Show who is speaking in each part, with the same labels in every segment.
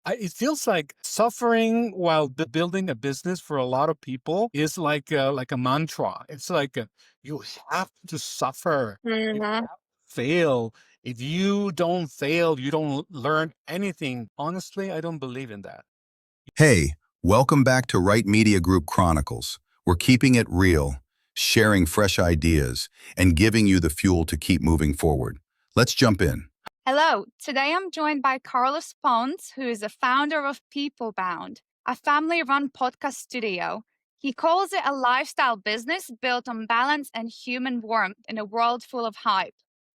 Speaker 1: It feels like suffering while building a business for a lot of people is like a mantra. It's like you have to suffer. You
Speaker 2: Mhm.
Speaker 1: have to fail. If you don't fail, you don't learn anything. Honestly, I don't believe in that.
Speaker 3: Hey, welcome back to Right Media Group Chronicles. We're keeping it real, sharing fresh ideas, and giving you the fuel to keep moving forward. Let's jump in.
Speaker 2: Hello, today I'm joined by Carlos Ponce, who is the founder of PeopleBound, a family run podcast studio. He calls it a lifestyle business built on balance and human warmth in a world full of hype.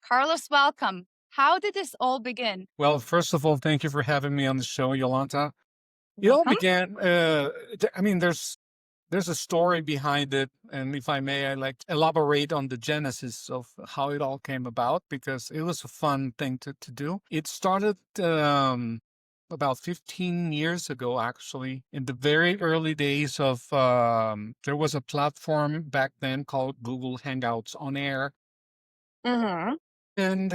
Speaker 2: Carlos, welcome. How did this all begin?
Speaker 1: Well, first of all, thank you for having me on the show, Yolanta. It all
Speaker 2: Welcome.
Speaker 1: began. There's a story behind it, and if I may, I like to elaborate on the genesis of how it all came about because it was a fun thing to do. It started about 15 years ago, actually, in the very early days of. There was a platform back then called Google Hangouts on Air,
Speaker 2: Mm-hmm.
Speaker 1: and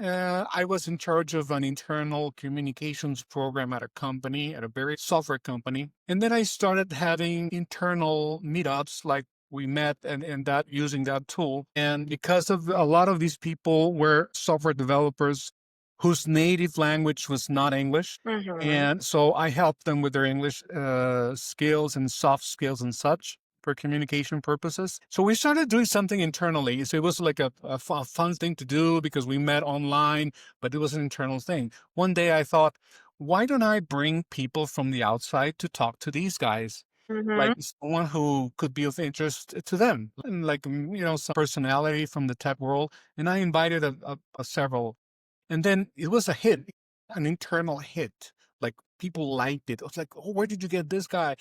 Speaker 1: I was in charge of an internal communications program at a company, at a very software company. And then I started having internal meetups like we met and that using that tool. And because of a lot of these people were software developers whose native language was not English.
Speaker 2: Mm-hmm.
Speaker 1: And so I helped them with their English skills and soft skills and such for communication purposes. So we started doing something internally. So it was like a fun thing to do because we met online, but it was an internal thing. One day I thought, why don't I bring people from the outside to talk to these guys?
Speaker 2: Mm-hmm.
Speaker 1: Like someone who could be of interest to them, and like some personality from the tech world. And I invited a several, and then it was a hit, an internal hit. Like people liked it. I was like, oh, where did you get this guy?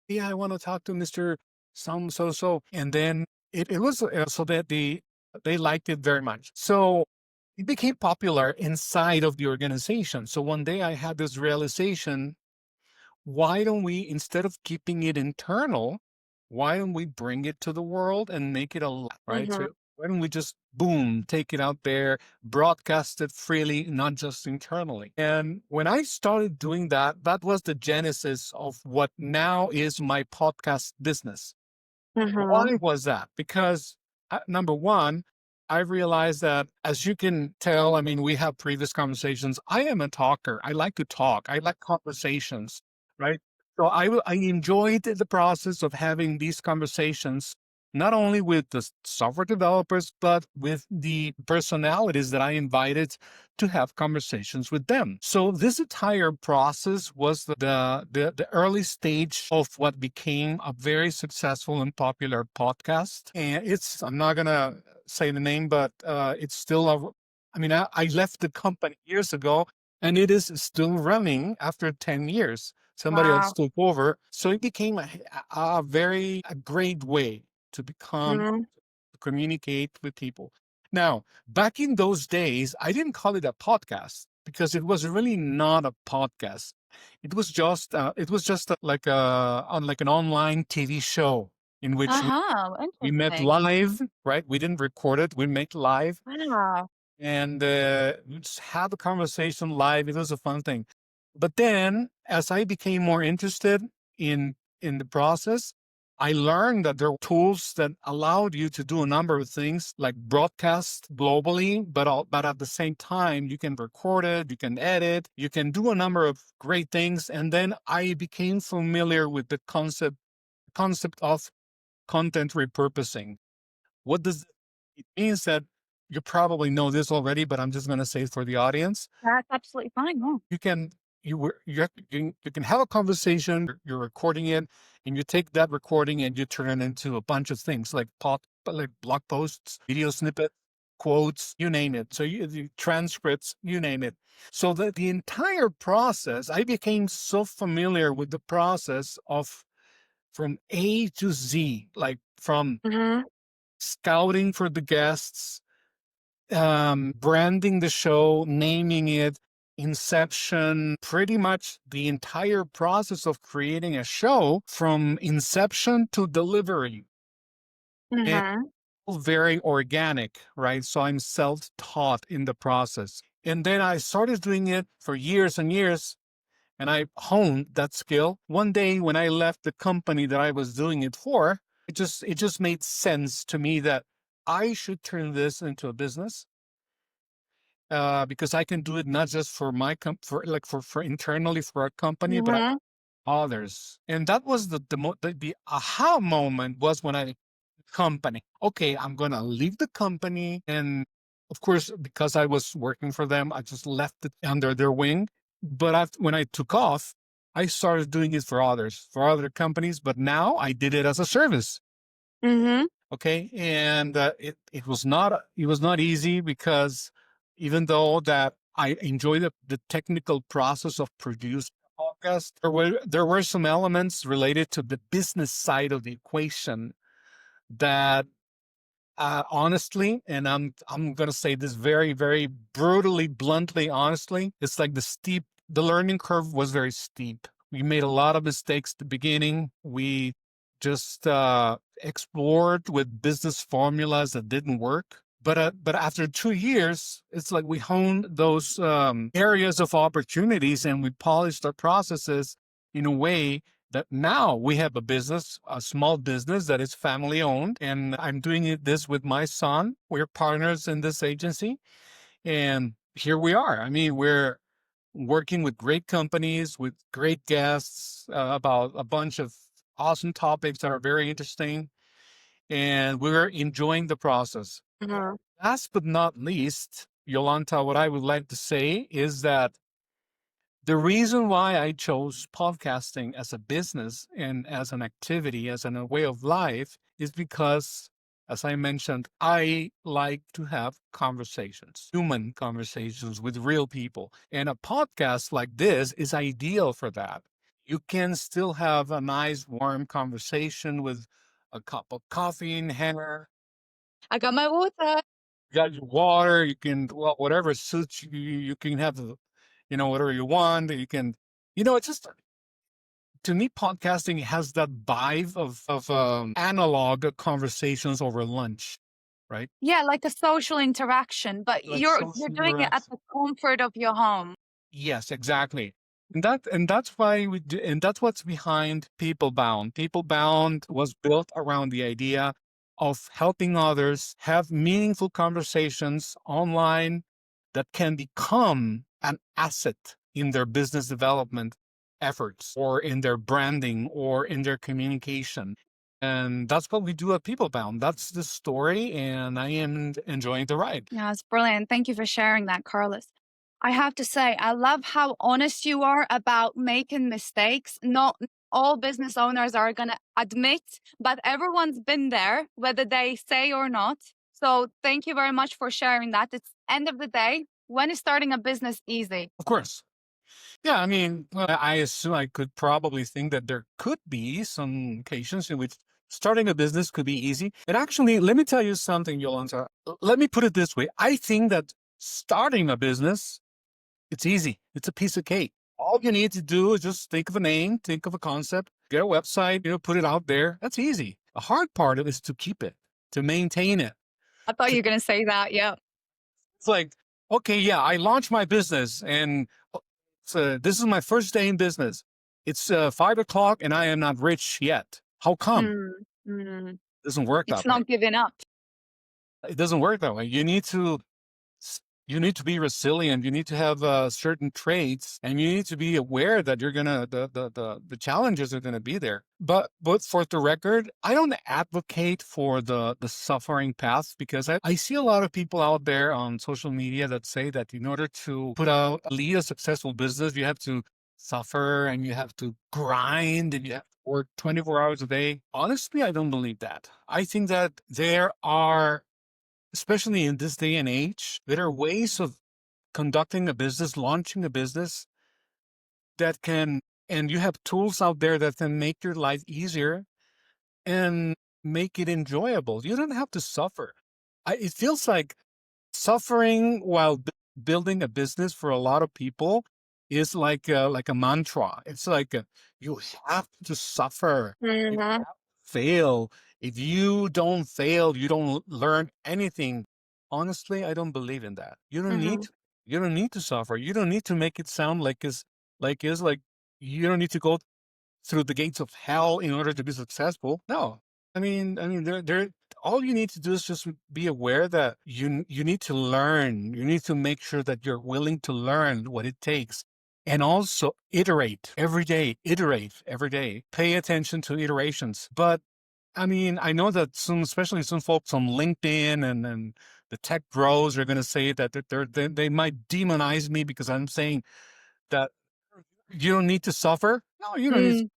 Speaker 1: Yeah, I want to talk to Mr. Some so so. And then it was so that they liked it very much. So it became popular inside of the organization. So one day I had this realization, why don't we, instead of keeping it internal, why don't we bring it to the world and make it a lot, right?
Speaker 2: Mm-hmm.
Speaker 1: So why don't we just boom, take it out there, broadcast it freely, not just internally? And when I started doing that, that was the genesis of what now is my podcast business.
Speaker 2: Mm-hmm.
Speaker 1: Why was that? Because number one, I realized that, as you can tell, I mean, we have previous conversations. I am a talker. I like to talk. I like conversations, right? So I enjoyed the process of having these conversations, not only with the software developers, but with the personalities that I invited to have conversations with them. So this entire process was the early stage of what became a very successful and popular podcast. And I'm not gonna say the name, but it's still I left the company years ago, and it is still running after 10 years. Somebody else
Speaker 2: Wow.
Speaker 1: took over. So it became a great way to become
Speaker 2: Mm-hmm.
Speaker 1: to communicate with people. Now, back in those days, I didn't call it a podcast because it was really not a podcast. It was just like an online TV show in which
Speaker 2: Uh-huh.
Speaker 1: we met
Speaker 2: Interesting.
Speaker 1: live, right? We didn't record it. We met live
Speaker 2: Wow.
Speaker 1: and we just had the conversation live. It was a fun thing. But then, as I became more interested in the process, I learned that there were tools that allowed you to do a number of things, like broadcast globally, but at the same time, you can record it, you can edit, you can do a number of great things. And then I became familiar with the concept of content repurposing. What does it means that you probably know this already, but I'm just going to say it for the audience.
Speaker 2: That's absolutely fine. Yeah.
Speaker 1: You can you can have a conversation. You're recording it, and you take that recording and you turn it into a bunch of things like blog posts, video snippets, quotes, you name it. So the transcripts, you name it. So that the entire process, I became so familiar with the process of from A to Z, like from
Speaker 2: Mm-hmm.
Speaker 1: scouting for the guests, branding the show, naming it, inception, pretty much the entire process of creating a show from inception to delivery. And
Speaker 2: Mm-hmm.
Speaker 1: very organic, right? So I'm self taught in the process. And then I started doing it for years and years. and I honed that skill. One day when I left the company that I was doing it for, it just made sense to me that I should turn this into a business, because I can do it not just for my for internally for a company, but
Speaker 2: Mm-hmm.
Speaker 1: others. And that was the aha moment was when I company. Okay, I'm gonna leave the company, and of course, because I was working for them, I just left it under their wing. But when I took off, I started doing it for others, for other companies. But now I did it as a service.
Speaker 2: Mm-hmm.
Speaker 1: Okay, and it was not easy, because even though that I enjoy the technical process of producing a podcast, there were some elements related to the business side of the equation that, honestly, and I'm gonna say this very, very brutally, bluntly, honestly, it's like the learning curve was very steep. We made a lot of mistakes at the beginning. We just explored with business formulas that didn't work. But after 2 years, it's like we honed those areas of opportunities, and we polished our processes in a way that now we have a small business that is family owned, and I'm doing this with my son. We're partners in this agency, and here we are. I mean, we're working with great companies, with great guests, about a bunch of awesome topics that are very interesting, and we're enjoying the process.
Speaker 2: Mm-hmm.
Speaker 1: Last but not least, Yolanta, what I would like to say is that the reason why I chose podcasting as a business and as an activity, as a way of life, is because, as I mentioned, I like to have conversations, human conversations with real people. And a podcast like this is ideal for that. You can still have a nice, warm conversation with a cup of coffee in hand.
Speaker 2: I got my water.
Speaker 1: You got your water. You can, well, whatever suits you. You can have whatever you want. You can, it's just, to me, podcasting has that vibe of analog conversations over lunch, right?
Speaker 2: Yeah, like a social interaction, but
Speaker 1: Like
Speaker 2: you're
Speaker 1: social
Speaker 2: doing it at
Speaker 1: interaction.
Speaker 2: the comfort of your home.
Speaker 1: Yes, exactly. And that's why we do, and that's what's behind PeopleBound. PeopleBound was built around the idea of helping others have meaningful conversations online that can become an asset in their business development efforts, or in their branding, or in their communication. And that's what we do at PeopleBound. That's the story, and I am enjoying the ride.
Speaker 2: Yeah, it's brilliant. Thank you for sharing that, Carlos. I have to say, I love how honest you are about making mistakes. Not all business owners are going to admit, but everyone's been there, whether they say or not. So thank you very much for sharing that. It's end of the day. When is starting a business easy?
Speaker 1: Of course. Yeah, I mean, well, I assume I could probably think that there could be some occasions in which starting a business could be easy. And actually, let me tell you something, Yolanta. Let me put it this way. I think that starting a business, it's easy. It's a piece of cake. All you need to do is just think of a name, think of a concept, get a website, put it out there. That's easy. The hard part of it is to keep it, to maintain it.
Speaker 2: I thought you were going to say that. Yeah.
Speaker 1: It's like, okay, yeah, I launched my business, and this is my first day in business. It's 5 o'clock and I am not rich yet. How come?
Speaker 2: Mm, mm.
Speaker 1: It doesn't work
Speaker 2: It's
Speaker 1: that way.
Speaker 2: not giving up.
Speaker 1: It doesn't work that way. You need to be resilient. You need to have certain traits, and you need to be aware that you're gonna the challenges are gonna be there. But for the record, I don't advocate for the suffering path, because I see a lot of people out there on social media that say that in order to lead a successful business, you have to suffer, and you have to grind, and you have to work 24 hours a day. Honestly, I don't believe that. I think that there are, especially in this day and age, there are ways of conducting a business, launching a business that can, and you have tools out there that can make your life easier and make it enjoyable. You don't have to suffer. It feels like suffering while building a business for a lot of people is like a mantra. It's like you have to suffer. You
Speaker 2: Mhm.
Speaker 1: have to fail. If you don't fail, you don't learn anything. Honestly, I don't believe in that. You don't need
Speaker 2: Mhm.
Speaker 1: to. You don't need to suffer. You don't need to make it sound like it's like you don't need to go through the gates of hell in order to be successful. No, there. All you need to do is just be aware that you need to learn. You need to make sure that you're willing to learn what it takes, and also iterate every day. Iterate every day. Pay attention to iterations. But I mean, I know that some, especially some folks on LinkedIn and the tech bros are going to say that they might demonize me because I'm saying that you don't need to suffer. No, you don't need.
Speaker 2: Mm,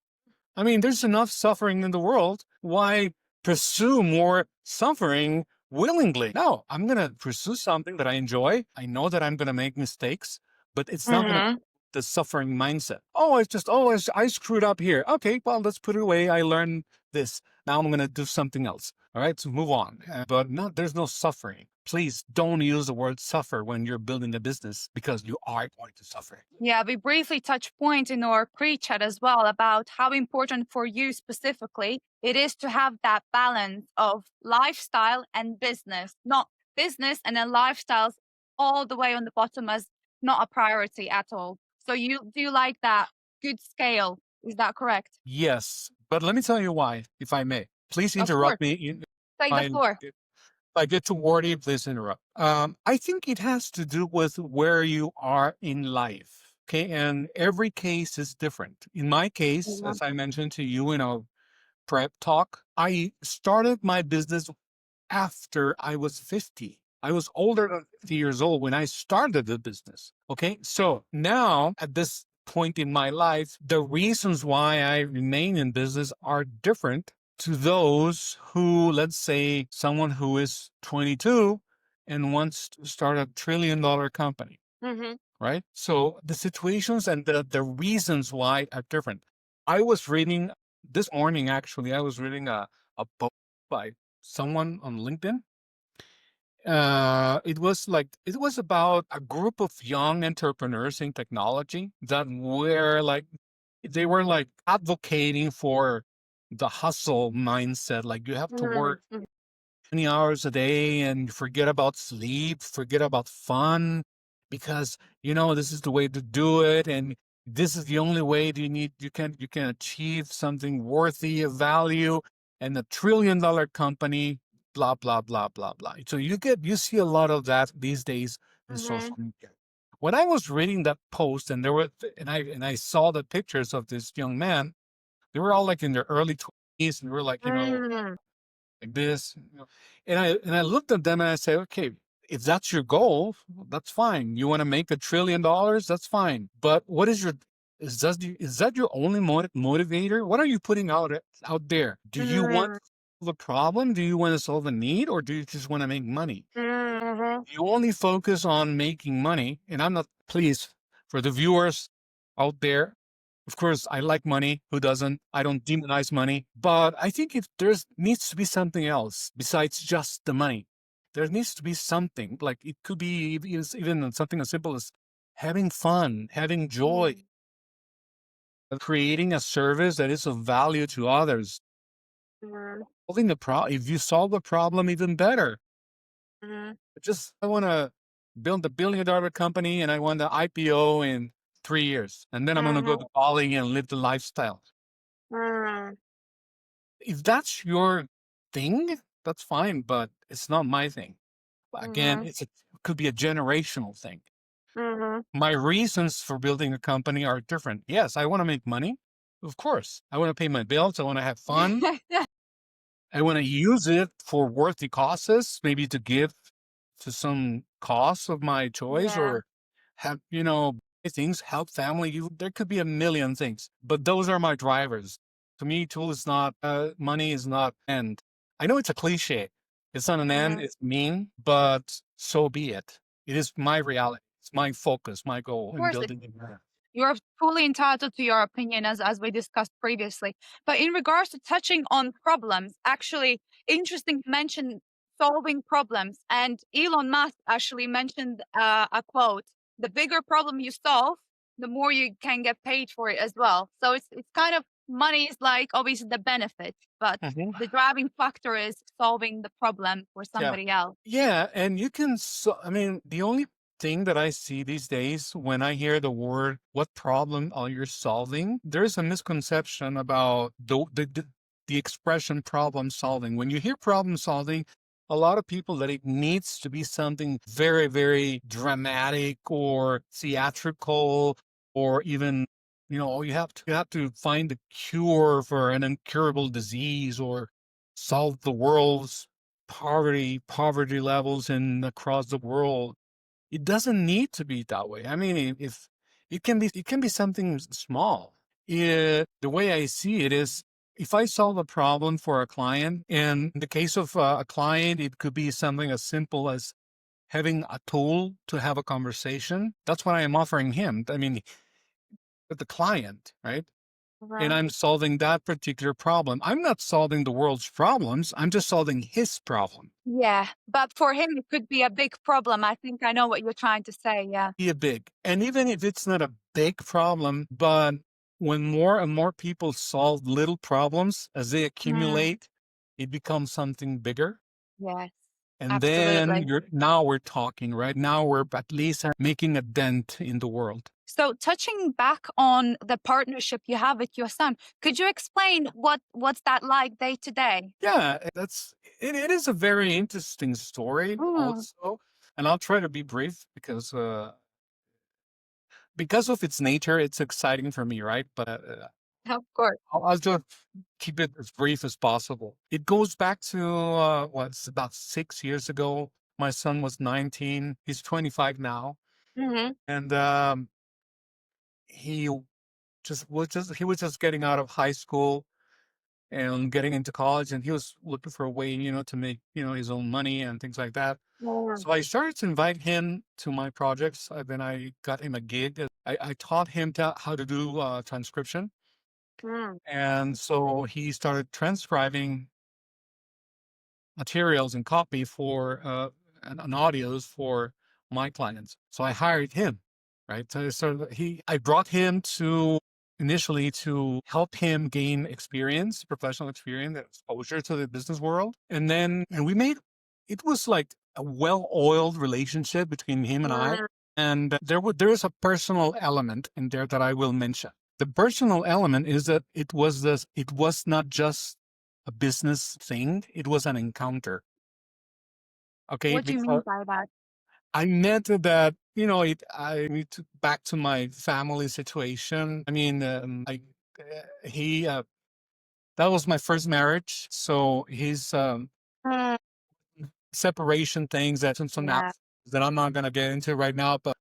Speaker 1: I mean, there's enough suffering in the world. Why pursue more suffering willingly? No, I'm going to pursue something that I enjoy. I know that I'm going to make mistakes, but it's not going to
Speaker 2: mhm.
Speaker 1: the suffering mindset. I screwed up here. Okay, well, let's put it away. I learned this. Now I'm going to do something else. All right, so move on. But no, there's no suffering. Please don't use the word suffer when you're building a business because you are going to suffer.
Speaker 2: Yeah, we briefly touched point in our pre-chat as well about how important for you specifically it is to have that balance of lifestyle and business, not business and then lifestyles all the way on the bottom as not a priority at all. So you do like that good scale. Is that correct?
Speaker 1: Yes, but let me tell you why, if I may. Please
Speaker 2: Of course.
Speaker 1: interrupt me.
Speaker 2: Take the floor.
Speaker 1: If I get too wordy, please interrupt. I think it has to do with where you are in life. Okay, and every case is different. In my case,
Speaker 2: Yeah.
Speaker 1: as I mentioned to you in a prep talk, I started my business after I was 50. I was older than 50 years old when I started the business. Okay. So now at this point in my life, the reasons why I remain in business are different to those who, let's say, someone who is 22 and wants to start a $1 trillion company,
Speaker 2: Mm-hmm.
Speaker 1: right? So the situations and the reasons why are different. I was reading this morning, actually, I was reading a book by someone on LinkedIn. It was about a group of young entrepreneurs in technology that were like they were like advocating for the hustle mindset. Like you have to work
Speaker 2: Mm-hmm.
Speaker 1: 20 hours a day and forget about sleep, forget about fun, because this is the way to do it, and this is the only way you can achieve something worthy of value and a $1 trillion company, blah blah blah blah blah. So you see a lot of that these days in social media. When I was reading that post and I saw the pictures of this young man, they were all like in their early 20s and they were like,
Speaker 2: Mm-hmm.
Speaker 1: like this. And I looked at them and I said, okay, if that's your goal, that's fine. You want to make $1 trillion, that's fine. But what is your is that your only motivator? What are you putting out there? Do you want to solve a problem? Do you want to solve a need, or do you just want to make money?
Speaker 2: Mm-hmm.
Speaker 1: You only focus on making money, and I'm not. Please, for the viewers out there, of course, I like money. Who doesn't? I don't demonize money. But I think if there's needs to be something else besides just the money. There needs to be something. Like it could be even something as simple as having fun, having joy, creating a service that is of value to others.
Speaker 2: Mm-hmm.
Speaker 1: Solving the problem. If you solve the problem, even better. I want to build a $1 billion company and I want to IPO in 3 years. And then I'm going to go to Bali and live the lifestyle.
Speaker 2: Mm-hmm.
Speaker 1: If that's your thing, that's fine, but it's not my thing. Again, it could be a generational thing.
Speaker 2: Mm-hmm.
Speaker 1: My reasons for building a company are different. Yes, I want to make money. Of course. I want to pay my bills. I want to have fun. I want to use it for worthy causes, maybe to give to some cause of my choice
Speaker 2: Yeah.
Speaker 1: or have, things, help family. There could be a million things, but those are my drivers. To me, money is not end. I know it's a cliche. It's not an end.
Speaker 2: Mhm.
Speaker 1: It's mean, but so be it. It is my reality. It's my focus, my goal
Speaker 2: Of
Speaker 1: in
Speaker 2: course,
Speaker 1: building it.
Speaker 2: you're fully entitled to your opinion as we discussed previously. But in regards to touching on problems, actually interesting to mention solving problems. And Elon Musk actually mentioned a quote: "The bigger problem you solve, the more you can get paid for it as well." So it's kind of money is like obviously the benefit, but
Speaker 1: Mhm.
Speaker 2: the driving factor is solving the problem for
Speaker 1: Yeah.
Speaker 2: somebody else.
Speaker 1: Yeah, and you can. I mean, the only thing that I see these days when I hear the word, what problem are you solving? There's a misconception about the expression problem solving. When you hear problem solving, a lot of people that it needs to be something very, very dramatic or theatrical, or even, you have to find a cure for an incurable disease, or solve the world's poverty levels in across the world. It doesn't need to be that way. I mean, if it can be something small. The way I see it is, if I solve a problem for a client, and in the case of a client, it could be something as simple as having a tool to have a conversation. That's what I am offering him. I mean, the client, right? And
Speaker 2: Mhm.
Speaker 1: I'm solving that particular problem. I'm not solving the world's problems. I'm just solving his problem.
Speaker 2: Yeah, but for him, it could be a big problem. I think I know what you're trying to say. Yeah.
Speaker 1: Be a big. And even if it's not a big problem, but when more and more people solve little problems as they
Speaker 2: Mm,
Speaker 1: accumulate, it becomes something bigger.
Speaker 2: yes,
Speaker 1: And then
Speaker 2: absolutely.
Speaker 1: now we're talking, right? Now we're at least making a dent in the world.
Speaker 2: So, touching back on the partnership you have with your son, could you explain what's that like day to day?
Speaker 1: Yeah, it is a very interesting story
Speaker 2: Mm,
Speaker 1: also. And I'll try to be brief because of its nature, it's exciting for me, right? But
Speaker 2: of course.
Speaker 1: I'll just keep it as brief as possible. It goes back to what's about 6 years ago. My son was 19. He's 25 now,
Speaker 2: Hmm.
Speaker 1: and he he was just getting out of high school and getting into college, and he was looking for a way, to make his own money and things like that.
Speaker 2: Yeah.
Speaker 1: So I started to invite him to my projects. Then I got him a gig. I taught him how to do transcription.
Speaker 2: Mm,
Speaker 1: And so he started transcribing materials and copy for and audios for my clients. So I hired him, right? I brought him to initially to help him gain experience, professional experience, and exposure to the business world. And we made it was like a well-oiled relationship between him and I.
Speaker 2: mm.
Speaker 1: And there is a personal element in there that I will mention. The personal element is that it was not just a business thing, it was an encounter. Okay,
Speaker 2: What do you mean
Speaker 1: because
Speaker 2: by that?
Speaker 1: I meant that, I need to back to my family situation. I mean, he that was my first marriage, so his
Speaker 2: Mm,
Speaker 1: separation things, that some
Speaker 2: yeah.
Speaker 1: that I'm not going to get into right now, but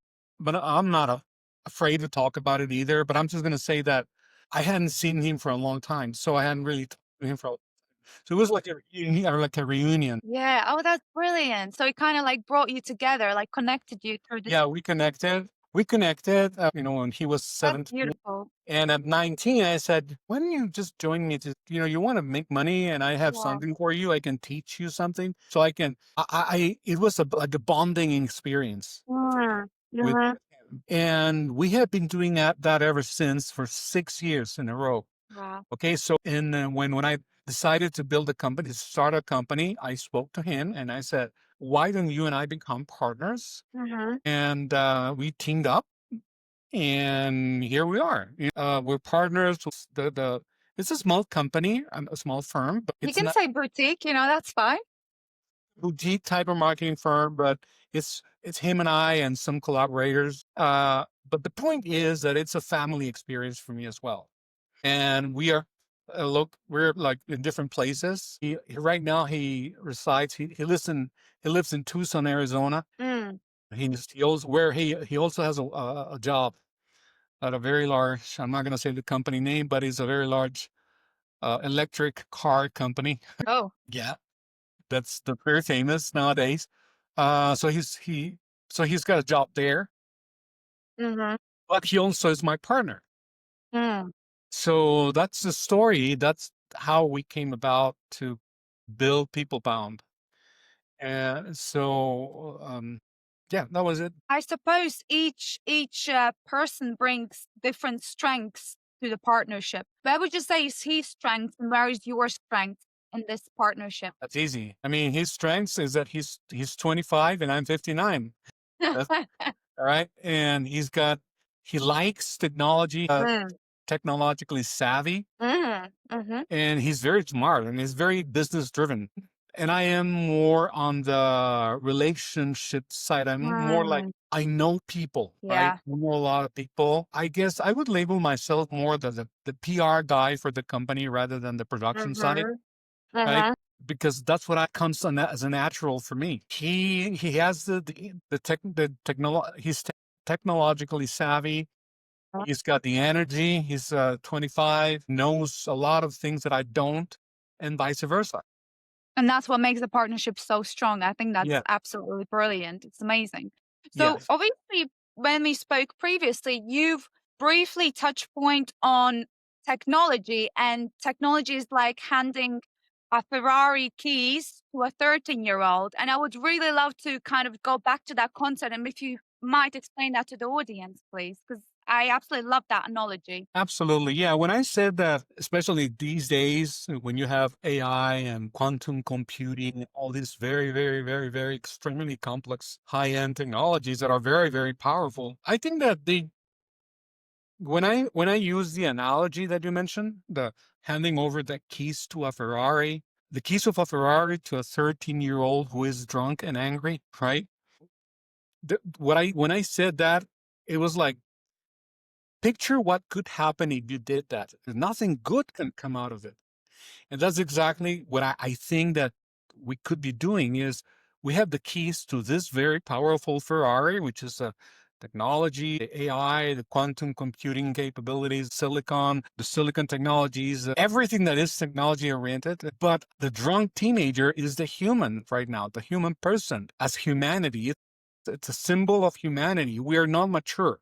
Speaker 1: I'm not afraid to talk about it either. But I'm just going to say that I hadn't seen him for a long time, so I hadn't really talked to him so it was like a reunion, or like a reunion.
Speaker 2: Yeah. Oh, that's brilliant. So it kind of like brought you together, like connected you through this.
Speaker 1: Yeah, we connected. We connected, when he was
Speaker 2: That's
Speaker 1: 17.
Speaker 2: beautiful.
Speaker 1: And at 19, I said, why don't you just join me to, you want to make money and I have
Speaker 2: Yeah.
Speaker 1: something for you. I can teach you something. So it was like a bonding experience
Speaker 2: Mm,
Speaker 1: with
Speaker 2: mhm.
Speaker 1: him. And we have been doing that ever since for 6 years in a row.
Speaker 2: Wow.
Speaker 1: Okay. So, and when I decided to build a company, to start a company, I spoke to him and I said, why don't you and I become partners?
Speaker 2: Mhm.
Speaker 1: And we teamed up, and here we are. We're partners. It's a small company, a small firm, but
Speaker 2: You
Speaker 1: it's
Speaker 2: can
Speaker 1: not
Speaker 2: say boutique, that's fine.
Speaker 1: a boutique type of marketing firm, but it's him and I and some collaborators. But the point is that it's a family experience for me as well. And we're like in different places. Right now he resides. He lives in Tucson, Arizona.
Speaker 2: Mm.
Speaker 1: He also has a job at a very large, I'm not going to say the company name, but it's a very large electric car company.
Speaker 2: Oh.
Speaker 1: Yeah, they're very famous nowadays. Uh, so he's he so he's got a job there,
Speaker 2: Mhm.
Speaker 1: but he also is my partner.
Speaker 2: Mm.
Speaker 1: So that's the story. That's how we came about to build PeopleBound. And so, yeah, that was it.
Speaker 2: I suppose each person brings different strengths to the partnership. Where would you say is his strength and where is your strength in this partnership?
Speaker 1: That's easy. I mean, his strengths is that he's 25 and I'm 59. That's all right. And he likes technology,
Speaker 2: Mm,
Speaker 1: technologically savvy,
Speaker 2: mhm.
Speaker 1: and he's very smart and he's very business driven. And I am more on the relationship side. I'm more like,
Speaker 2: Mm,
Speaker 1: I know people, right?
Speaker 2: yeah.
Speaker 1: I know a lot of people. I guess I would label myself more the PR guy for the company rather than the production side,
Speaker 2: Mhm,
Speaker 1: right?
Speaker 2: mhm.
Speaker 1: Because that's what comes on as a natural for me. He has he's technologically savvy. He's got the energy. He's 25, knows a lot of things that I don't, and vice versa.
Speaker 2: And that's what makes the partnership so strong. I think that's
Speaker 1: Yeah.
Speaker 2: absolutely brilliant. It's amazing. So,
Speaker 1: Yes.
Speaker 2: obviously, when we spoke previously, you've briefly touched point on technology, and technology is like handing a Ferrari keys to a 13-year-old. And I would really love to kind of go back to that concept. And if you might explain that to the audience, please, because I absolutely love that analogy.
Speaker 1: Absolutely. Yeah. When I said that, especially these days, when you have AI and quantum computing, all these very, very, very, very extremely complex high-end technologies that are very, very powerful, I think that when I use the analogy that you mentioned, the handing over the keys to a Ferrari, the keys of a Ferrari to a 13-year-old who is drunk and angry, right? When I said that, it was like, picture what could happen if you did that. Nothing good can come out of it. And that's exactly what I think that we could be doing is we have the keys to this very powerful Ferrari, which is a technology, the AI, the quantum computing capabilities, the silicon technologies, everything that is technology oriented. But the drunk teenager is the human right now, the human person. As humanity, it's a symbol of humanity. We are not mature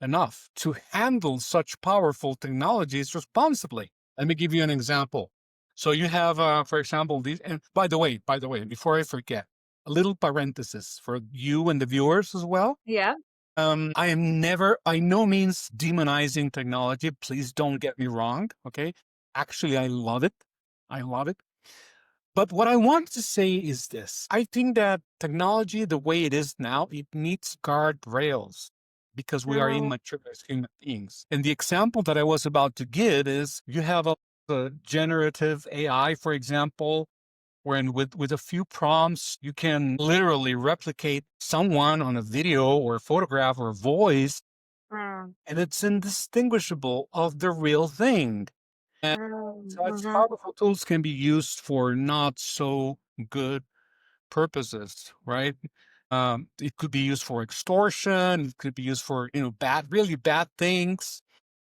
Speaker 1: enough to handle such powerful technologies responsibly. Let me give you an example. So you have, for example, these. And by the way, before I forget, a little parenthesis for you and the viewers as well.
Speaker 2: Yeah.
Speaker 1: I am never, by no means, demonizing technology. Please don't get me wrong. Okay, actually, I love it. I love it. But what I want to say is this. I think that technology, the way it is now, it needs guardrails because we are
Speaker 2: Mm,
Speaker 1: immature as human beings. And the example that I was about to give is you have a generative AI, for example, wherein with a few prompts, you can literally replicate someone on a video or a photograph or a voice,
Speaker 2: mm,
Speaker 1: and it's indistinguishable of the real thing. Such
Speaker 2: mhm.
Speaker 1: powerful tools can be used for not so good purposes, right? It could be used for extortion. It could be used for really bad things.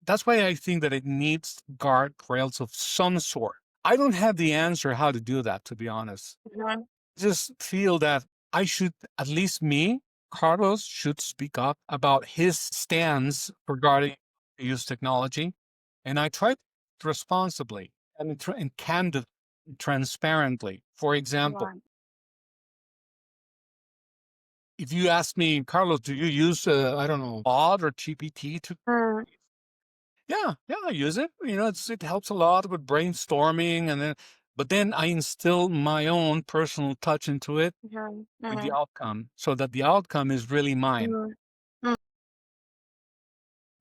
Speaker 1: That's why I think that it needs guardrails of some sort. I don't have the answer how to do that, to be honest.
Speaker 2: Mhm.
Speaker 1: I just feel that I should, at least me, Carlos, should speak up about his stance regarding use technology, and I try responsibly and candid, transparently. For example,
Speaker 2: Right.
Speaker 1: if you ask me, Carlos, do you use I don't know, Claude or GPT to?
Speaker 2: Mm,
Speaker 1: Yeah, I use it. It helps a lot with brainstorming, but then I instill my own personal touch into it
Speaker 2: mhm,
Speaker 1: with the
Speaker 2: mhm,
Speaker 1: outcome, so that the outcome is really mine.
Speaker 2: mhm, mm,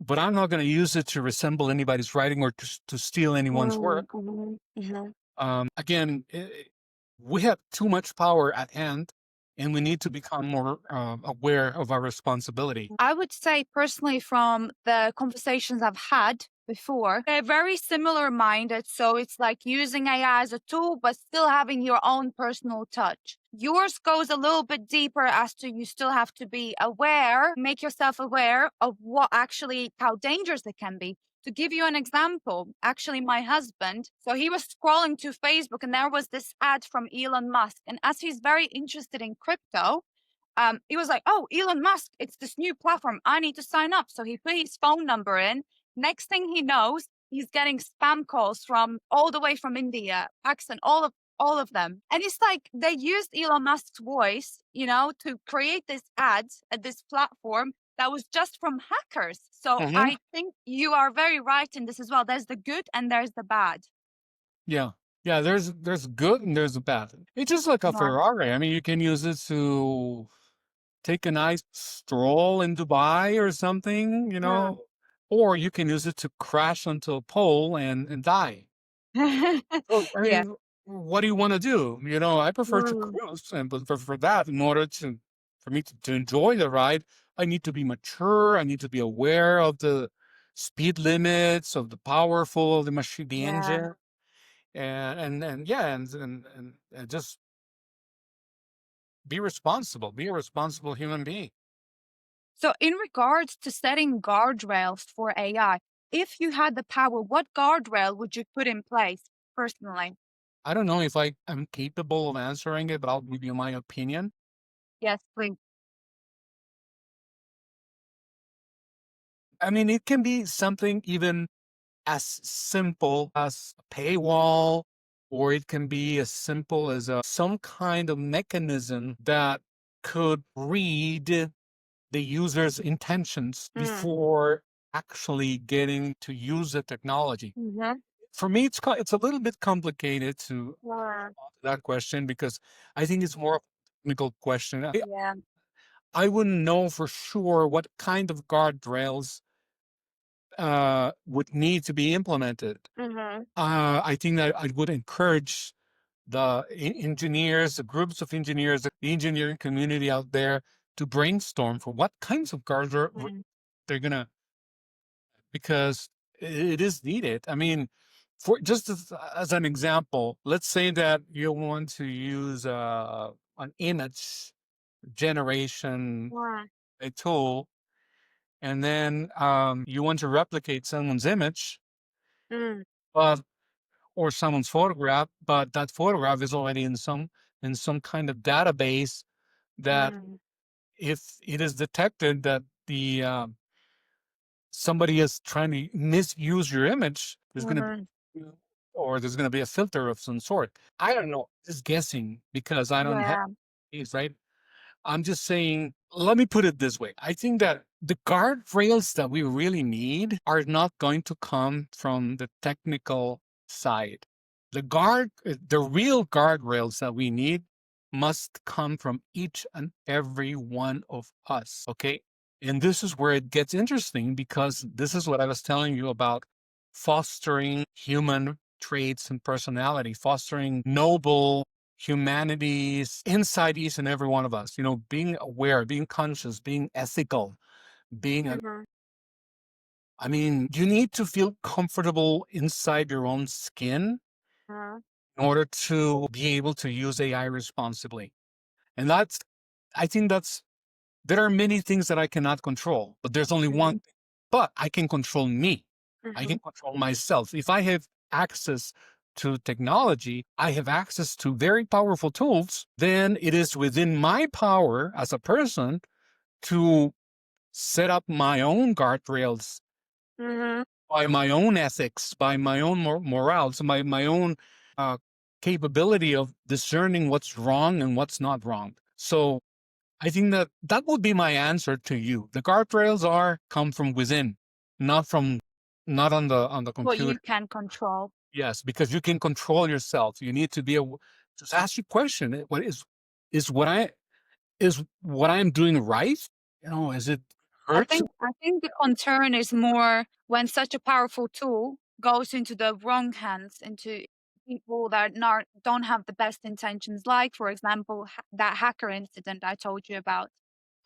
Speaker 1: But I'm not going to use it to resemble anybody's writing or to steal anyone's
Speaker 2: mm,
Speaker 1: work.
Speaker 2: mhm, mhm.
Speaker 1: Again, we have too much power at hand, and we need to become more aware of our responsibility.
Speaker 2: I would say personally from the conversations I've had before, they're very similar minded. So it's like using AI as a tool, but still having your own personal touch. Yours goes a little bit deeper as to you still have to be aware, make yourself aware of how dangerous it can be. To give you an example, actually, my husband, so he was scrolling to Facebook and there was this ad from Elon Musk. And as he's very interested in crypto, he was like, "Oh, Elon Musk, it's this new platform. I need to sign up." So he put his phone number in. Next thing he knows, he's getting spam calls from all the way from India, Pakistan, all of them. And it's like they used Elon Musk's voice, to create this ad at this platform that was just from hackers. So
Speaker 1: Mhm.
Speaker 2: I think you are very right in this as well. There's the good and there's the bad.
Speaker 1: Yeah. Yeah, there's good and there's bad. It's just like a
Speaker 2: Right.
Speaker 1: Ferrari. I mean, you can use it to take a nice stroll in Dubai or something, or you can use it to crash onto a pole and die. So, I
Speaker 2: Yeah.
Speaker 1: mean, what do you want to do? I prefer to
Speaker 2: Mm,
Speaker 1: cruise, and but for that, in order for me to enjoy the ride, I need to be mature. I need to be aware of the speed limits, of the powerful of the machine, the
Speaker 2: yeah.
Speaker 1: engine, and yeah, and just be a responsible human being.
Speaker 2: So, in regards to setting guardrails for AI, if you had the power, what guardrail would you put in place personally?
Speaker 1: I don't know if I am capable of answering it, but I'll give you my opinion.
Speaker 2: Yes, please.
Speaker 1: I mean, it can be something even as simple as a paywall, or it can be as simple as some kind of mechanism that could read the user's intentions
Speaker 2: Mm.
Speaker 1: before actually getting to use the technology.
Speaker 2: Mm-hmm.
Speaker 1: For me, it's a little bit complicated to
Speaker 2: Yeah.
Speaker 1: answer that question because I think it's more of a technical question.
Speaker 2: Yeah.
Speaker 1: I wouldn't know for sure what kind of guardrails would need to be implemented.
Speaker 2: Mm-hmm.
Speaker 1: I think that I would encourage the engineers, the groups of engineers, the engineering community out there to brainstorm for what kinds of cars
Speaker 2: Mm.
Speaker 1: they're gonna, because it is needed. I mean, for just as an example, let's say that you want to use an image generation
Speaker 2: Yeah.
Speaker 1: a tool, and then you want to replicate someone's image,
Speaker 2: Mm.
Speaker 1: but or someone's photograph, but that photograph is already in some kind of database that
Speaker 2: Mm.
Speaker 1: if it is detected that the somebody is trying to misuse your image, there's going to
Speaker 2: Mm.
Speaker 1: be or there's going to be a filter of some sort. I don't know. Just guessing because I don't have
Speaker 2: Yeah.
Speaker 1: these, right? I'm just saying, let me put it this way. I think that the guardrails that we really need are not going to come from the technical side. The real guardrails that we need must come from each and every one of us. Okay. And this is where it gets interesting because this is what I was telling you about fostering human traits and personality, fostering noble humanities inside each and every one of us, being aware, being conscious, being ethical,
Speaker 2: Mm-hmm.
Speaker 1: I mean, you need to feel comfortable inside your own skin in order to be able to use AI responsibly. And I think there are many things that I cannot control, but there's only one
Speaker 2: Mm-hmm.
Speaker 1: thing. But I can control me. I
Speaker 2: Mm-hmm.
Speaker 1: can control myself. If I have access to technology, I have access to very powerful tools, then it is within my power as a person to set up my own guardrails
Speaker 2: Mm-hmm.
Speaker 1: by my own ethics, by my own morals, my own uh, capability of discerning what's wrong and what's not wrong. So I think that would be my answer to you. The guardrails come from within, not on the
Speaker 2: What
Speaker 1: computer.
Speaker 2: you can control.
Speaker 1: Yes, because you can control yourself. You need to just ask your question. What is what I is what I'm doing right? Is it
Speaker 2: I
Speaker 1: hurts?
Speaker 2: think I think the concern is more when such a powerful tool goes into the wrong hands, into people that not don't have the best intentions, like for example that hacker incident I told you about.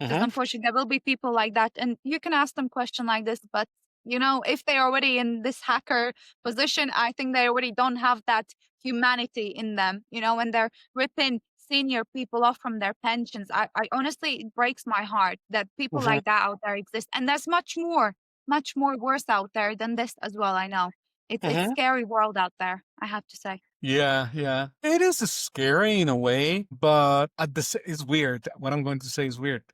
Speaker 2: Because
Speaker 1: Hmm.
Speaker 2: unfortunately, there will be people like that, and you can ask them question like this, but if they're already in this hacker position, I think they already don't have that humanity in them. When they're ripping senior people off from their pensions, I honestly, it breaks my heart that people
Speaker 1: Hmm.
Speaker 2: like that out there exist, and there's much more worse out there than this as well. I know it's
Speaker 1: Hmm.
Speaker 2: scary world out there. I have to say.
Speaker 1: Yeah, yeah. It is scary in a way, but it's weird. What I'm going to say is weird.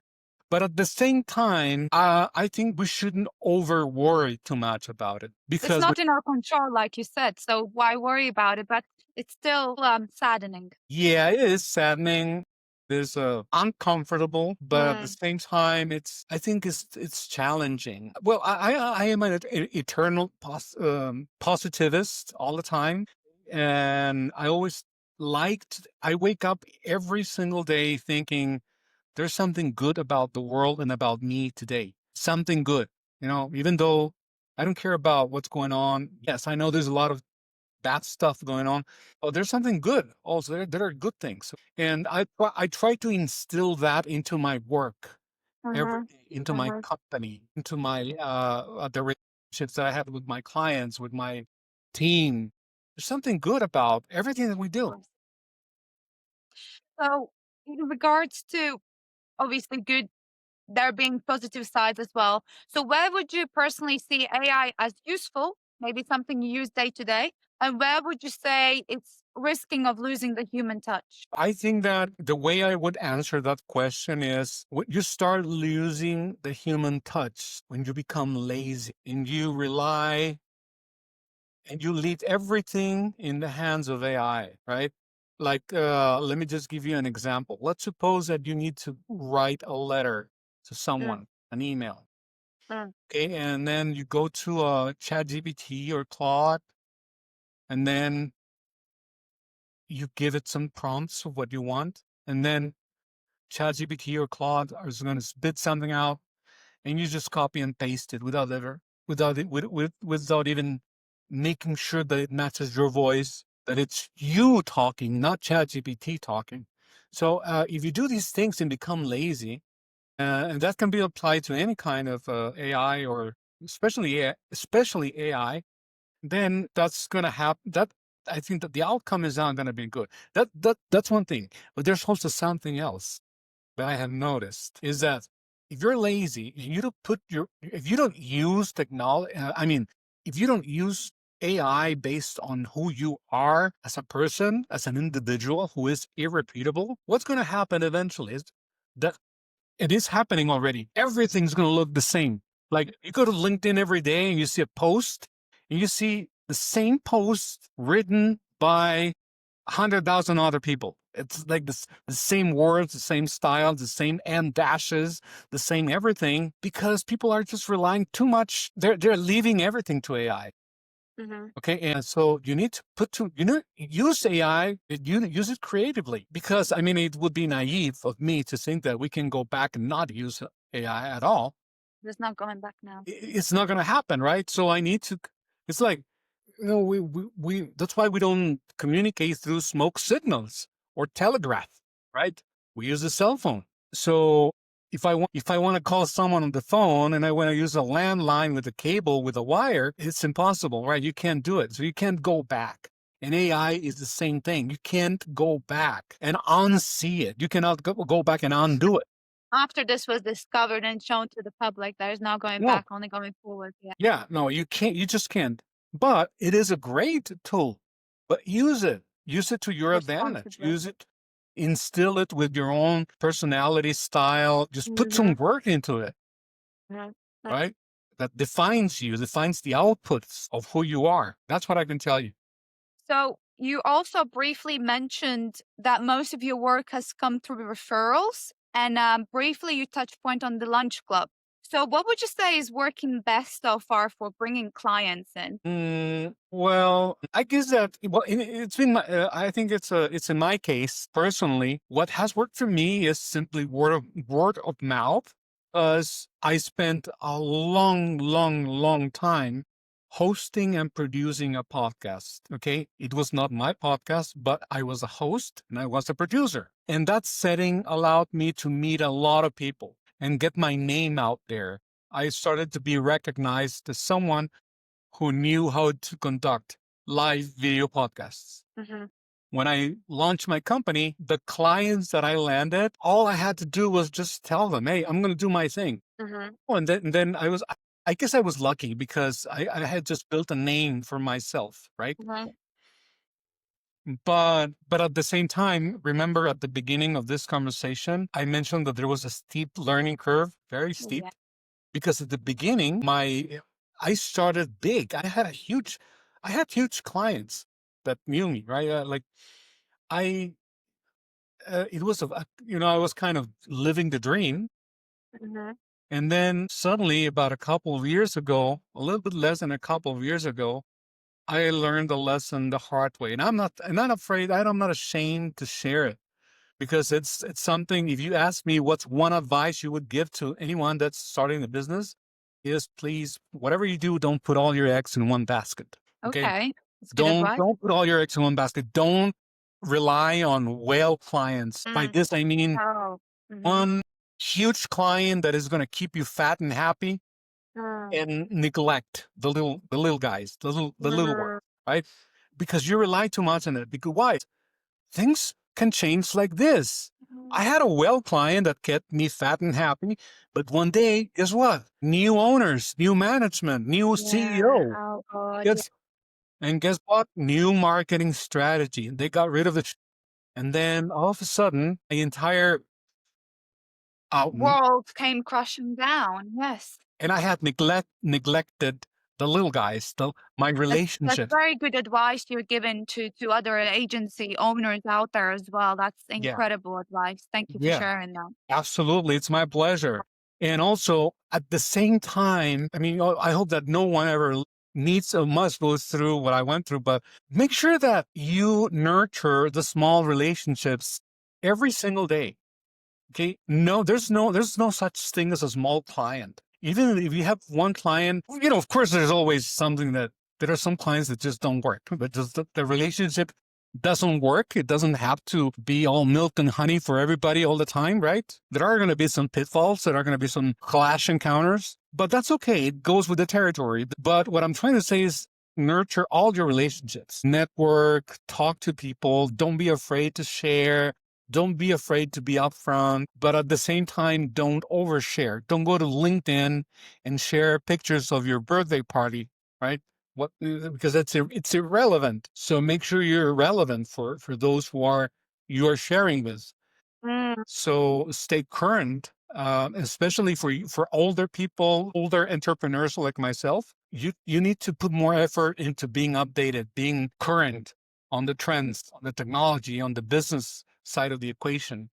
Speaker 1: But at the same time, I think we shouldn't over worry too much about it
Speaker 2: It's
Speaker 1: because
Speaker 2: not in our control, like you said, so why worry about it? But it's still saddening.
Speaker 1: yeah, it is saddening. It's uncomfortable, but at the
Speaker 2: Mm.
Speaker 1: same time, I think it's challenging. Well, I am an eternal positivist all the time, and I wake up every single day thinking there's something good about the world and about me today. Something good, even though I don't care about what's going on. Yes, I know there's a lot of bad stuff going on. Oh, there's something good also. There are good things. And I try to instill that into my work,
Speaker 2: Mm-hmm.
Speaker 1: into my
Speaker 2: Mm-hmm.
Speaker 1: company, into my the relationships that I have with my clients, with my team. There's something good about everything that we do.
Speaker 2: So, in regards to obviously good, there being positive sides as well. So, where would you personally see AI as useful? Maybe something you use day to day, and where would you say it's risking of losing the human touch?
Speaker 1: I think that the way I would answer that question is when you start losing the human touch, when you become lazy and you rely and you leave everything in the hands of AI, right? Like, let me just give you an example. Let's suppose that you need to write a letter to
Speaker 2: Mm,
Speaker 1: someone, an email,
Speaker 2: mm,
Speaker 1: okay? And then you go to ChatGPT or Claude, and then you give it some prompts of what you want, and then ChatGPT or Claude is going to spit something out, and you just copy and paste it without even making sure that it matches your voice, that it's you talking, not ChatGPT talking. So if you do these things and become lazy, and that can be applied to any kind of AI or especially AI, then that's going to happen. That I think that the outcome is not going to be good. That's one thing, but there's also something else that I have noticed is that if you're lazy and if you don't use technology, if you don't use AI based on who you are as a person, as an individual who is irrepeatable, what's going to happen eventually is that it is happening already. Everything's going to look the same. Like you go to LinkedIn every day and you see a post and you see the same post written by 100,000 other people. It's like the same words, the same style, the same and dashes, the same everything, because people are just relying too much. They're leaving everything to AI.
Speaker 2: mm-hmm.
Speaker 1: Okay, and so you need to use AI, use it creatively, because it would be naive of me to think that we can go back and not use AI at all.
Speaker 2: There's not going back now.
Speaker 1: It's not going to happen, right? So I need to. It's like we that's why we don't communicate through smoke signals or telegraph, right? We use a cell phone. So if I want to call someone on the phone and I want to use a landline with a cable with a wire, it's impossible, right? You can't do it. So you can't go back. And AI is the same thing. You can't go back and unsee it. You cannot go back and undo it.
Speaker 2: After this was discovered and shown to the public, there is no going
Speaker 1: No.
Speaker 2: back, only going forward. Yeah,
Speaker 1: Yeah, no, you can't. You just can't. But it is a great tool. But use it. Use it to your advantage.
Speaker 2: responsibly.
Speaker 1: Use it. Instill it with your own personality, style. Just put
Speaker 2: Mm-hmm.
Speaker 1: some work into it,
Speaker 2: Mm-hmm.
Speaker 1: right? That defines you, defines the outputs of who you are. That's what I can tell you.
Speaker 2: So you also briefly mentioned that most of your work has come through referrals, and briefly you touched point on the lunch club. So what would you say is working best so far for bringing clients in?
Speaker 1: Well, I guess that it's been my, I think it's in my case personally. What has worked for me is simply word of mouth, because I spent a long time hosting and producing a podcast. Okay, it was not my podcast, but I was a host and I was a producer, and that setting allowed me to meet a lot of people and get my name out there. I started to be recognized as someone who knew how to conduct live video podcasts.
Speaker 2: Mm-hmm.
Speaker 1: When I launched my company, the clients that I landed, all I had to do was just tell them, hey, I'm going to do my thing.
Speaker 2: Mm-hmm.
Speaker 1: Oh, and then I guess I was lucky because I had just built a name for myself, right?
Speaker 2: Mm-hmm.
Speaker 1: But at the same time, remember at the beginning of this conversation, I mentioned that there was a steep learning curve, very steep,
Speaker 2: Yeah.
Speaker 1: because at the beginning, I started big. I had huge clients that knew me, right? I, it was I was kind of living the dream.
Speaker 2: Mm-hmm.
Speaker 1: And then suddenly, about a couple of years ago, a little bit less than a couple of years ago, I learned the lesson the hard way. And I'm not afraid, I'm not ashamed to share it, because it's something. If you ask me what's one advice you would give to anyone that's starting a business, is please, whatever you do, don't put all your eggs in one basket. Okay.
Speaker 2: Okay. That's good
Speaker 1: Don't
Speaker 2: advice.
Speaker 1: don't put all your eggs in one basket. Don't rely on whale clients. By
Speaker 2: Mm.
Speaker 1: this I mean
Speaker 2: Oh.
Speaker 1: one huge client that is going to keep you fat and happy, and neglect the little guys, the little ones, right? Because you rely too much on it. Because why? Things can change like this. I had a well client that kept me fat and happy, but one day, guess what? New owners, new management, new
Speaker 2: Yeah.
Speaker 1: CEO.
Speaker 2: Oh God. Yeah.
Speaker 1: Guess and guess what? New marketing strategy. They got rid of it, and then all of a sudden, the entire out
Speaker 2: World came crashing down. Yes.
Speaker 1: and I had neglected the little guys, my
Speaker 2: That's
Speaker 1: relationship.
Speaker 2: very good advice you're giving to other agency owners out there as well. That's
Speaker 1: Yeah,
Speaker 2: incredible advice. Thank you for
Speaker 1: yeah,
Speaker 2: sharing that.
Speaker 1: absolutely. It's my pleasure. And also at the same time, I mean, I hope that no one ever needs or must go through what I went through, but make sure that you nurture the small relationships every single day. Okay. No, there's no such thing as a small client. Even if you have one client, of course, there's always something there are some clients that just don't work, but just the relationship doesn't work. It doesn't have to be all milk and honey for everybody all the time, right? There are going to be some pitfalls. There are going to be some clash encounters, but that's okay. It goes with the territory. But what I'm trying to say is nurture all your relationships, network, talk to people. Don't be afraid to share. Don't be afraid to be upfront, but at the same time, don't overshare. Don't go to LinkedIn and share pictures of your birthday party, right? Because it's irrelevant. So make sure you're relevant for those you are sharing with.
Speaker 2: Mm.
Speaker 1: So stay current, especially for older people, older entrepreneurs like myself. You need to put more effort into being updated, being current on the trends, on the technology, on the business side of the equation.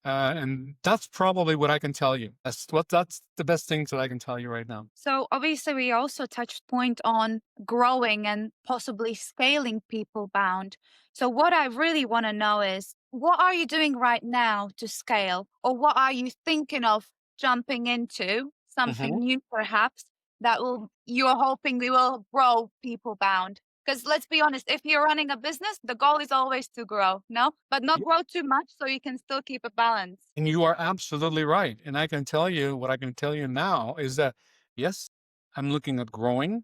Speaker 1: And that's probably what I can tell you. That's the best things that I can tell you right now.
Speaker 2: So obviously we also touched point on growing and possibly scaling PeopleBound. So what I really want to know is what are you doing right now to scale, or what are you thinking of jumping into, something
Speaker 1: Mhm.
Speaker 2: new perhaps that will you are hoping we will grow PeopleBound? Because let's be honest, if you're running a business, the goal is always to grow, no? But not grow too much so you can still keep a balance.
Speaker 1: And you are absolutely right. And I can tell you what I can tell you now is that, yes, I'm looking at growing.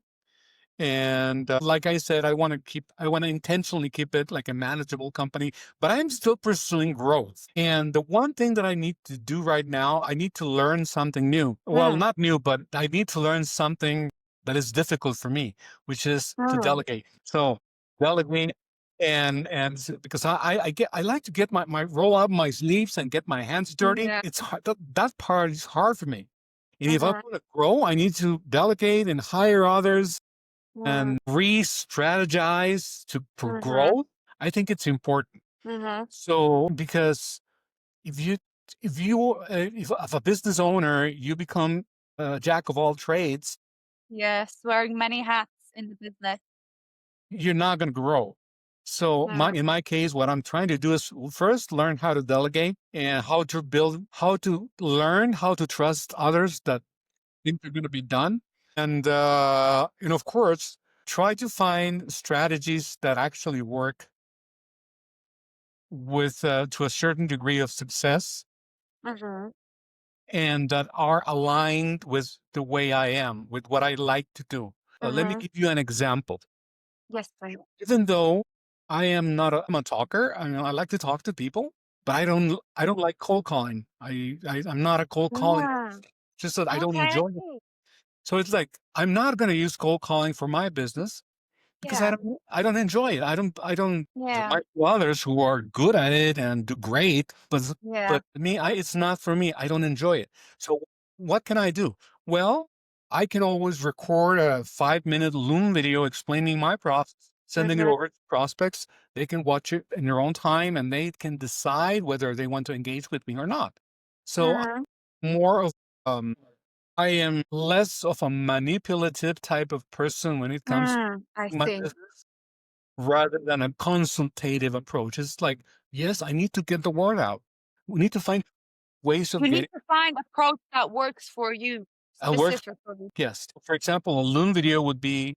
Speaker 1: And like I said, I want to intentionally keep it like a manageable company, but I'm still pursuing growth. And the one thing that I need to do right now, I need to learn something new. Well,
Speaker 2: Mm,
Speaker 1: not new, but I need to learn something that is difficult for me, which is to
Speaker 2: mm,
Speaker 1: delegate. So delegate because I like to get my roll up my sleeves and get my hands dirty.
Speaker 2: yeah.
Speaker 1: It's hard. That part is hard for me. And if I
Speaker 2: Mhm,
Speaker 1: want to grow, I need to delegate and hire others
Speaker 2: mm,
Speaker 1: and re-strategize for
Speaker 2: mhm,
Speaker 1: growth. I think it's important.
Speaker 2: mhm.
Speaker 1: So because if you if a business owner, you become a jack of all trades,
Speaker 2: Yes, wearing many hats in the business.
Speaker 1: you're not going to grow. So
Speaker 2: Mm,
Speaker 1: in my case, what I'm trying to do is first learn how to delegate and how to learn how to trust others that things are going to be done. And of course, try to find strategies that actually work with to a certain degree of success
Speaker 2: mhm,
Speaker 1: and that are aligned with the way I am, with what I like to do. Let me
Speaker 2: mhm.
Speaker 1: give you an example.
Speaker 2: Yes, please.
Speaker 1: Even though I'm a talker, I like to talk to people, but I don't like cold calling. I'm not a cold calling.
Speaker 2: Mm,
Speaker 1: Just that I don't
Speaker 2: okay.
Speaker 1: enjoy it. So it's like I'm not going to use cold calling for my business because
Speaker 2: Yeah,
Speaker 1: I don't enjoy it. I don't there
Speaker 2: yeah,
Speaker 1: might be others who are good at it and do great,
Speaker 2: yeah.
Speaker 1: but me, it's not for me. I don't enjoy it. So what can I do? Well, I can always record a 5-minute Loom video explaining my process, sending it
Speaker 2: Mhm,
Speaker 1: over to prospects. They can watch it in their own time and they can decide whether they want to engage with me or not. So
Speaker 2: mhm.
Speaker 1: more of I am less of a manipulative type of person when it comes
Speaker 2: I
Speaker 1: to my
Speaker 2: see.
Speaker 1: business. rather than a consultative approach. It's like, yes, I need to get the word out. We need to find ways of
Speaker 2: You need
Speaker 1: getting
Speaker 2: to find a approach that works for you
Speaker 1: a word.
Speaker 2: specifically.
Speaker 1: Yes. For example, a Loom video would be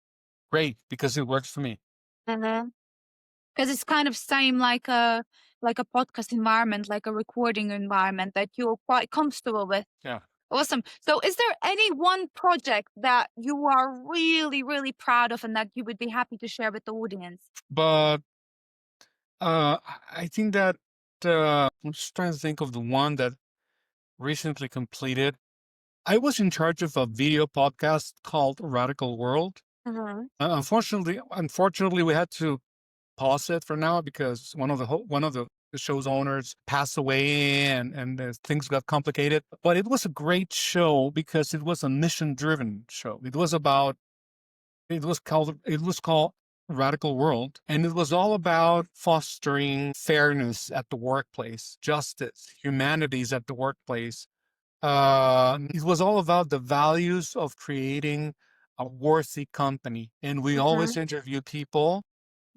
Speaker 1: great because it works for me.
Speaker 2: Because it's kind of same like a podcast environment, like a recording environment that you're quite comfortable with.
Speaker 1: Yeah.
Speaker 2: Awesome. So is there any one project that you are really, really proud of and that you would be happy to share with the audience?
Speaker 1: But I think that I'm just trying to think of the one that recently completed. I was in charge of a video podcast called Radical World. Unfortunately, we had to pause it for now because one of the show's owners passed away, and things got complicated. But it was a great show because it was a mission driven show. It was called Radical World, and it was all about fostering fairness at the workplace, justice, humanities at the workplace. It was all about the values of creating a worthy company. And we always interview people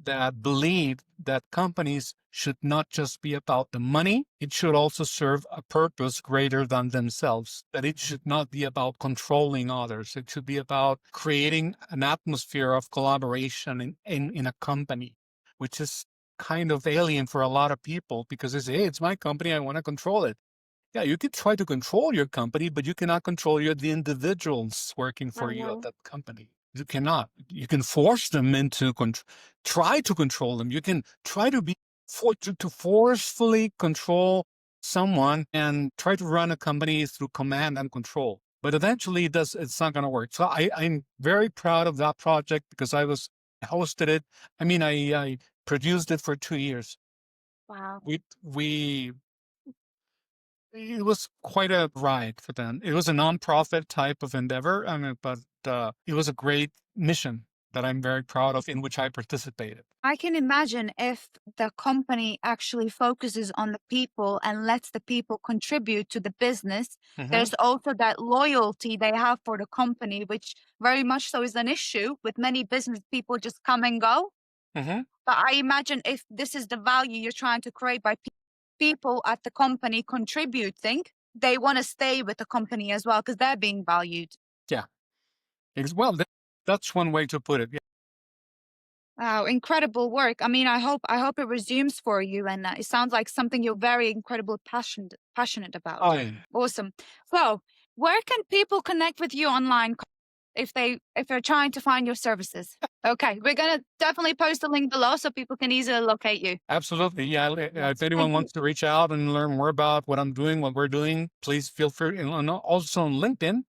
Speaker 1: that believe that companies should not just be about the money, it should also serve a purpose greater than themselves, that it should not be about controlling others. It should be about creating an atmosphere of collaboration in a company, which is kind of alien for a lot of people because they say, hey, it's my company, I want to control it. Yeah, you can try to control your company, but you cannot control the individuals working for you at that company. You cannot. You can force them into try to control them. You can try to to forcefully control someone and try to run a company through command and control. But eventually, it's not going to work. So I'm very proud of that project because I hosted it. I mean, I produced it for 2 years.
Speaker 2: Wow.
Speaker 1: We It was quite a ride for them. It was a nonprofit type of endeavor, I mean, but it was a great mission that I'm very proud of, in which I participated.
Speaker 2: I can imagine if the company actually focuses on the people and lets the people contribute to the business, there's also that loyalty they have for the company, which very much so is an issue with many business people just come and go.
Speaker 1: Mm-hmm.
Speaker 2: But I imagine if this is the value you're trying to create by people at the company contributing, they want to stay with the company as well because they're being valued.
Speaker 1: Yeah. Well, that's one way to put it. Yeah.
Speaker 2: Wow, incredible work. I mean, I hope it resumes for you, and it sounds like something you're very incredibly passionate about. Awesome. So, where can people connect with you online if they're trying to find your services? Okay, we're gonna definitely post a link below so people can easily locate you.
Speaker 1: Absolutely. Yeah. If anyone
Speaker 2: Thank you.
Speaker 1: wants to reach out and learn more about what I'm doing, what we're doing, please feel free. And also on LinkedIn,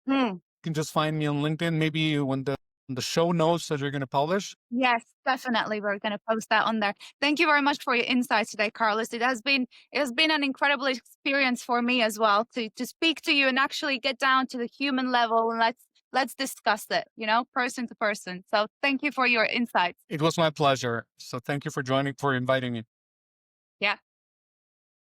Speaker 2: Hmm.
Speaker 1: you can just find me on LinkedIn. Maybe when the show notes that you're going to publish.
Speaker 2: Yes, definitely. We're going to post that on there. Thank you very much for your insights today, Carlos. It has been an incredible experience for me as well to speak to you and actually get down to the human level and let's discuss it, person to person. So thank you for your insights.
Speaker 1: It was my pleasure. So thank you for inviting me.
Speaker 2: Yeah.